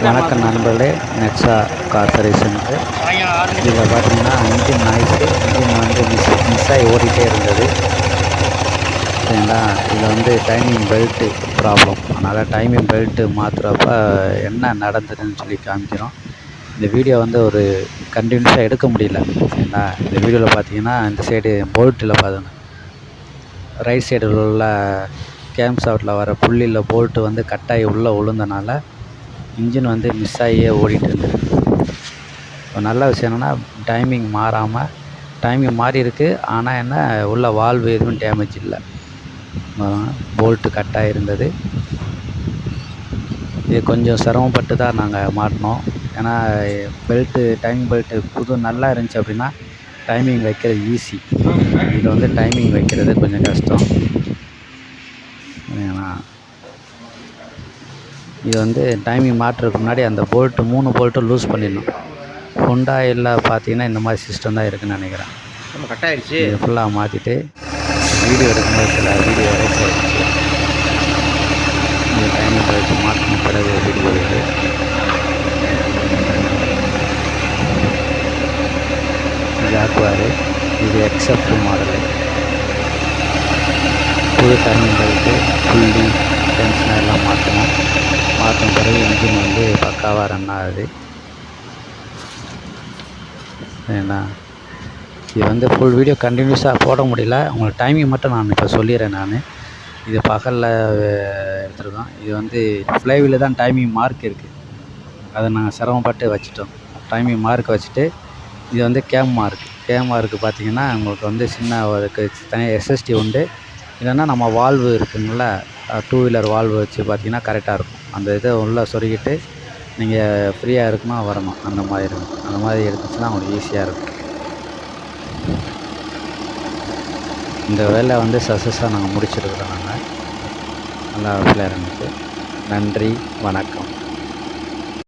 வணக்கம் நண்பர்களே, Nexa car service centre. இதில் பார்த்தீங்கன்னா இன்ஜின் நாய்ஸு, இன்ஜின் வந்து மிஸ் ஆகி ஓடிட்டே இருந்தது. சரிங்களா, இதில் வந்து டைமிங் பெல்ட்டு ப்ராப்ளம். அதனால் டைமிங் பெல்ட்டு மாற்றுறப்ப என்ன நடந்ததுன்னு சொல்லி காமிக்கிறோம். இந்த வீடியோ வந்து ஒரு கண்டினியூஸாக எடுக்க முடியல. சரிங்களா, இந்த வீடியோவில் பார்த்தீங்கன்னா இந்த சைடு போல்ட்டில் பார்த்தீங்கன்னா ரைட் சைடில் உள்ள கேம் ஷாஃப்ட்டில் வர புள்ளியில் போல்ட்டு வந்து கட்டாகி உள்ளே விழுந்தனால இன்ஜின் வந்து மிஸ் ஆகியே ஓடிட்டு இருந்தது. இப்போ நல்ல விஷயம் என்னென்னா டைமிங் மாறாமல், டைமிங் மாறி இருக்குது. ஆனால் என்ன உள்ள வால்வு எதுவும் டேமேஜ் இல்லை, போல்ட்டு கட்டாகி இருந்தது. இது கொஞ்சம் சிரமப்பட்டு தான் நாங்கள் மாட்டினோம். ஏன்னா டைமிங் பெல்ட்டு நல்லா இருந்துச்சு அப்படின்னா டைமிங் வைக்கிறது ஈஸி. இதில் வந்து டைமிங் வைக்கிறது கொஞ்சம் கஷ்டம். ஏன்னா இது வந்து டைமிங் மாட்டுறதுக்கு முன்னாடி அந்த போல்ட்டு 3 போல்ட்டும் லூஸ் பண்ணிடணும். ஹுண்டாயில் பார்த்தீங்கன்னா இந்த மாதிரி சிஸ்டம் தான் இருக்குதுன்னு நினைக்கிறேன். கட் ஆகிடுச்சு. இது ஃபுல்லாக மாற்றிட்டு வீடியோ எடுக்கும்போது சில வீடியோ ரைஸ் ஆகிடுச்சு. இது டைமிங் பெல்ட் மாற்றின பிறகு வீடியோ இது. ஜாக்குவாரு, இது எக்ஸ்எஃப் மாடலு. புது டைமிங் பெல்ட்டு, புள்ளி, டென்ஷனர் எல்லாம் மாற்றின பிறகு இன்ஜின் வந்து பக்காவாக ரன் ஆகுது. ஏன்னா இது வந்து ஃபுல் வீடியோ கண்டினியூஸாக போட முடியல. உங்களுக்கு டைமிங் மட்டும் நான் இப்போ சொல்லிடுறேன். இது பகலில் எடுத்துருக்கோம். இது வந்து ஃப்ளைவில் தான் டைமிங் மார்க் இருக்குது. அதை நாங்கள் சிரமப்பட்டு வச்சுட்டோம். டைமிங் மார்க் வச்சுட்டு இது வந்து கேம் மார்க்கு பார்த்தீங்கன்னா உங்களுக்கு வந்து சின்ன ஒரு தனியாக எஸ்எஸ்டி உண்டு. இல்லைன்னா நம்ம வால்வு இருக்குங்கள, 2 வீலர் வால்வு வச்சு பார்த்தீங்கன்னா கரெக்டாக இருக்கும். அந்த இதை உள்ளே சொருகிட்டு நீங்கள் ஃப்ரீயாக இருக்கணும் வரணும், அந்த மாதிரி இருக்கும். அந்த மாதிரி எடுத்துச்சுன்னா உங்களுக்கு ஈஸியாக இருக்கும். இந்த வேலை வந்து சக்ஸஸாக நாங்கள் முடிச்சிருக்கிறோம். நல்லா வேலை இருந்துச்சு. நன்றி, வணக்கம்.